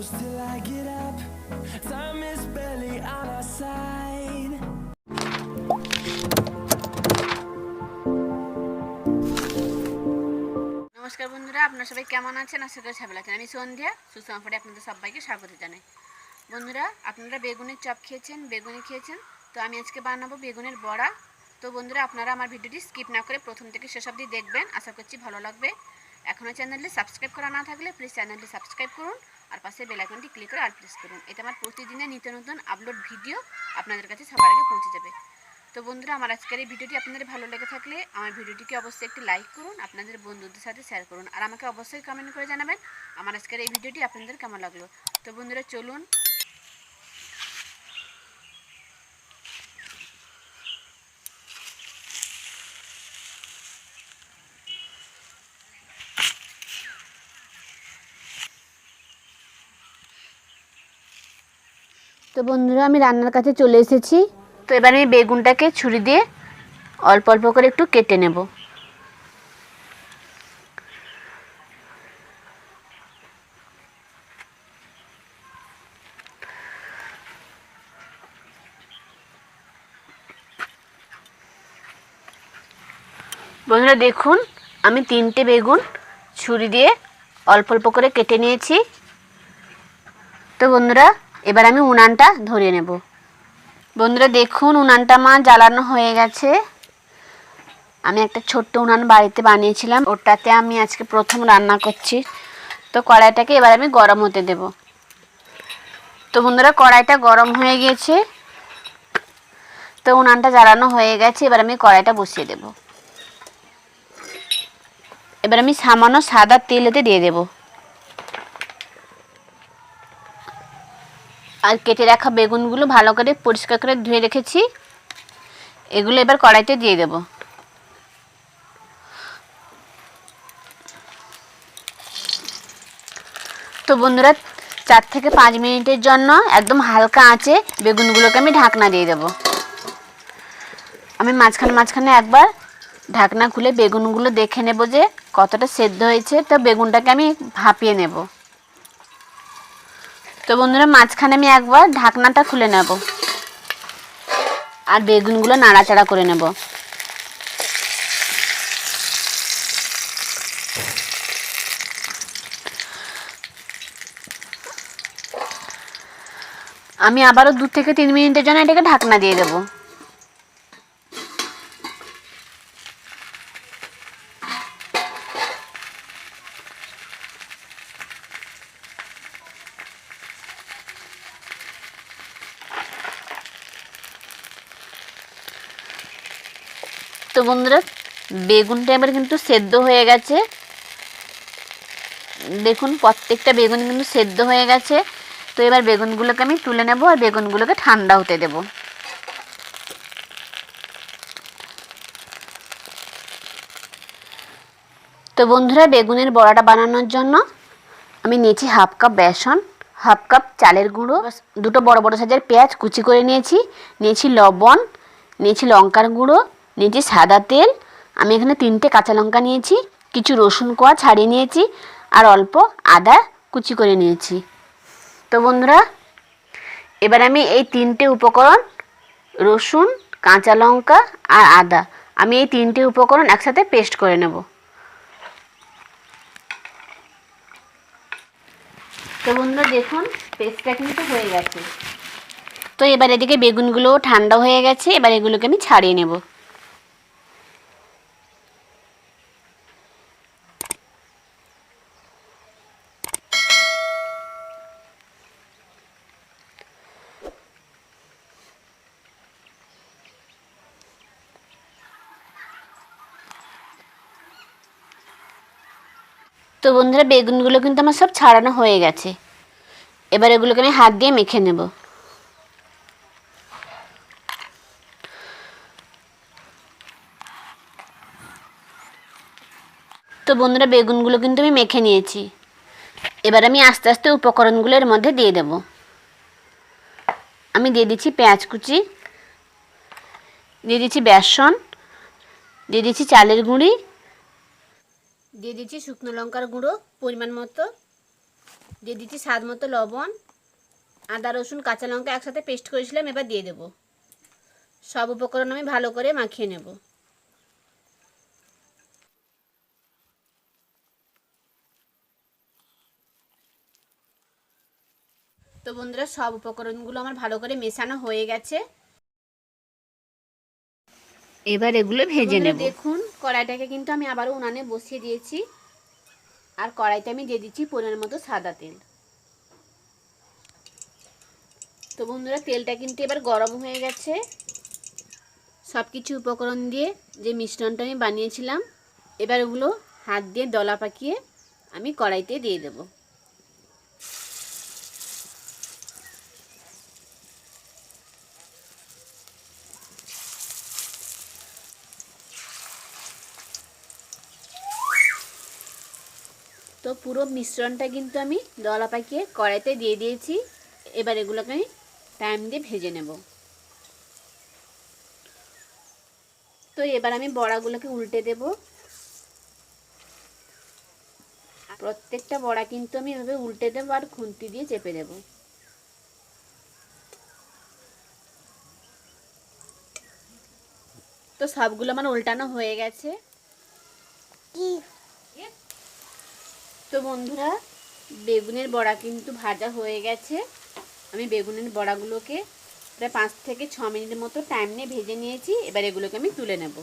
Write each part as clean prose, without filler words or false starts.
close till I get up. Time is barely on our side. নমস্কার বন্ধুরা, আপনারা সবাই কেমন আছেন? আশা করি ভালো আছেন। আমি সন্ধ্যা সুষমা ফুডে আপনাদের সবাইকে স্বাগত জানাই। বন্ধুরা, আপনারা বেগুনের চপ খেয়েছেন, বেগুনি খেয়েছেন, তো আমি আজকে বানাবো বেগুনের বড়া। তো বন্ধুরা, আপনারা আমার ভিডিওটি স্কিপ না করে প্রথম থেকে শেষ অবধি দেখবেন, আশা করছি ভালো লাগবে। এখনও চ্যানেলটি সাবস্ক্রাইব করা না থাকলে প্লিজ চ্যানেলটি সাবস্ক্রাইব করুন আর পাশে বেল আইকনটি ক্লিক করে আর প্রেস করুন। এতে আমার প্রতিদিনের নিত্য নতুন আপলোড ভিডিও আপনাদের কাছে সবার আগে পৌঁছে যাবে। তো বন্ধুরা, আমার আজকের এই ভিডিওটি আপনাদের ভালো লেগে থাকলে আমার ভিডিওটিকে অবশ্যই একটি লাইক করুন, আপনাদের বন্ধুদের সাথে শেয়ার করুন আর আমাকে অবশ্যই কমেন্ট করে জানাবেন আমার আজকের এই ভিডিওটি আপনাদের কেমন লাগলো। তো বন্ধুরা চলুন। তো বন্ধুরা, আমি রান্নার কাছে চলে এসেছি। তো এবার আমি বেগুনটাকে ছুরি দিয়ে অল্প অল্প করে একটু কেটে নেব। বন্ধুরা দেখুন, আমি 3টে বেগুন ছুরি দিয়ে অল্প অল্প করে কেটে নিয়েছি। তো বন্ধুরা, এবার আমি উনানটা ধরিয়ে নেব। বন্ধুরা দেখুন, উনানটা আমার জ্বালানো হয়ে গেছে। আমি একটা ছোট্ট উনান বাড়িতে বানিয়েছিলাম, ওটাতে আমি আজকে প্রথম রান্না করছি। তো কড়াইটাকে এবার আমি গরম হতে দেব। তো বন্ধুরা, কড়াইটা গরম হয়ে গিয়েছে, তো উনানটা জ্বালানো হয়ে গেছে। এবার আমি কড়াইটা বসিয়ে দেব। এবার আমি সামান্য সাদা তেল এতে দিয়ে দেব আর কেটে রাখা বেগুনগুলো ভালো করে পরিষ্কার করে ধুয়ে রেখেছি, এগুলো এবার কড়াইতে দিয়ে দেব। তো বন্ধুরা, 4 থেকে 5 মিনিটের জন্য একদম হালকা আঁচে বেগুনগুলোকে আমি ঢাকনা দিয়ে দেব। আমি মাঝখানে একবার ঢাকনা খুলে বেগুনগুলো দেখে নেব যে কতটা সেদ্ধ হয়েছে। তো বেগুনটাকে আমি ভাপিয়ে নেব। তো বন্ধুরা, মাঝখানে আমি একবার ঢাকনাটা খুলে নেব আর বেগুনগুলো নাড়াচাড়া করে নেব। আমি আবারও 2 থেকে 3 মিনিটের জন্য এটাকে ঢাকনা দিয়ে দেব। তো বন্ধুরা, বেগুনটা এবার কিন্তু সেদ্ধ হয়ে গেছে। দেখুন, প্রত্যেকটা বেগুন কিন্তু সেদ্ধ হয়ে গেছে। তো এবার বেগুনগুলোকে আমি তুলে নেব আর বেগুনগুলোকে ঠান্ডা হতে দেব। তো বন্ধুরা, বেগুনের বড়াটা বানানোর জন্য আমি নিয়েছি 1/2 কাপ বেসন, 1/2 কাপ চালের গুঁড়ো, 2টো বড় বড় সাইজের পেঁয়াজ কুচি করে নিয়েছি লবণ, নিয়েছি লঙ্কার গুঁড়ো, নিয়েছি সাদা তেল। আমি এখানে 3টে কাঁচা লঙ্কা নিয়েছি, কিছু রসুন কোয়া ছাড়িয়ে নিয়েছি আর অল্প আদা কুচি করে নিয়েছি। তো বন্ধুরা, এবার আমি এই 3টে উপকরণ, রসুন, কাঁচা লঙ্কা আর আদা, আমি এই 3টে উপকরণ একসাথে পেস্ট করে নেব। তো বন্ধুরা দেখুন, পেস্টটা কিন্তু হয়ে গেছে। তো এবার এদিকে বেগুনগুলো ঠান্ডা হয়ে গেছে, এবার এগুলোকে আমি ছাড়িয়ে নেব। তো বন্ধুরা, বেগুনগুলো কিন্তু আমার সব ছাড়ানো হয়ে গেছে। এবার এগুলোকে আমি হাত দিয়ে মেখে নেব। তো বন্ধুরা, বেগুনগুলো কিন্তু আমি মেখে নিয়েছি। এবার আমি আস্তে আস্তে উপকরণগুলোর মধ্যে দিয়ে দেব। আমি দিয়ে দিচ্ছি পেঁয়াজ কুচি, দিয়ে দিচ্ছি বেসন, দিয়ে দিচ্ছি চালের গুঁড়ি, দিয়ে দিচ্ছি শুকনো লঙ্কার গুঁড়ো পরিমাণ মতো, দিয়ে দিচ্ছি স্বাদ মতো লবণ, আদা রসুন কাঁচা লঙ্কা একসাথে পেস্ট করেছিলাম, এবার দিয়ে দেব। সব উপকরণ আমি ভালো করে মাখিয়ে নেব। তো বন্ধুরা সব উপকরণগুলো আমার ভালো করে মেশানো হয়ে গেছে, এবার এগুলো ভেজে নেব। দেখুন কড়াইটাকে কিন্তু আমি আবারও উনানে বসিয়ে দিয়েছি, আর কড়াইতে আমি দিয়ে দিচ্ছি পরিমাণ মতো সাদা তেল। তো বন্ধুরা তেলটা কিন্তু এবার গরম হয়ে গেছে। সব কিছু উপকরণ দিয়ে যে মিশ্রণটা আমি বানিয়েছিলাম, এবার ওগুলো হাত দিয়ে দলা পাকিয়ে আমি কড়াইতে দিয়ে দেব। তো পুরো মিশ্রণটা কিন্তু আমি দলা পাকিয়ে কড়াইতে দিয়ে দিয়েছি। এবার এগুলোকে আমি টাইম দিয়ে ভেজে নেব। তো এবার আমি বড়াগুলোকে উল্টে দেব। প্রত্যেকটা বড়া কিন্তু আমি এভাবে উল্টে দেবো আর খুন্তি দিয়ে চেপে দেব। তো সবগুলো আমার উল্টানো হয়ে গেছে। তো বন্ধুরা বেগুনের বড়া কিন্তু ভাজা হয়ে গেছে। আমি বেগুনের বড়াগুলোকে প্রায় 5 থেকে 6 মিনিটের মতো টাইম নিয়ে ভেজে নিয়েছি। এবার এগুলোকে আমি তুলে নেব।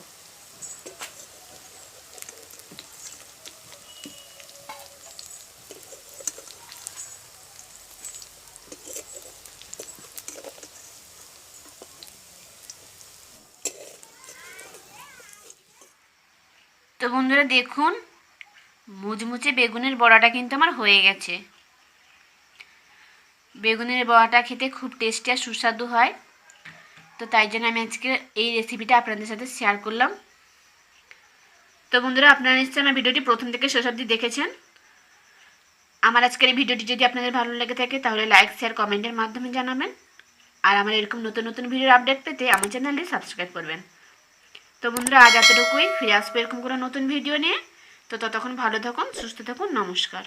তো বন্ধুরা দেখুন মুচমুচে বেগুনের বড়াটা কিন্তু আমার হয়ে গেছে। বেগুনের বড়াটা খেতে খুব টেস্টি আর সুস্বাদু হয়। তো তাই জন্য আমি আজকে এই রেসিপিটা আপনাদের সাথে শেয়ার করলাম। তো বন্ধুরা আপনারা নিশ্চয়ই আমার ভিডিওটি প্রথম থেকে শেষ অবধি দেখেছেন। আমার আজকের এই ভিডিওটি যদি আপনাদের ভালো লেগে থাকে তাহলে লাইক শেয়ার কমেন্টের মাধ্যমে জানাবেন। আর আমার এরকম নতুন নতুন ভিডিওর আপডেট পেতে আমার চ্যানেলটি সাবস্ক্রাইব করবেন। তো বন্ধুরা আজ এতটুকুই, ফিরে আসবো এরকম কোনো নতুন ভিডিও নিয়ে। তো ততক্ষণ ভালো থাকুন, সুস্থ থাকুন, নমস্কার।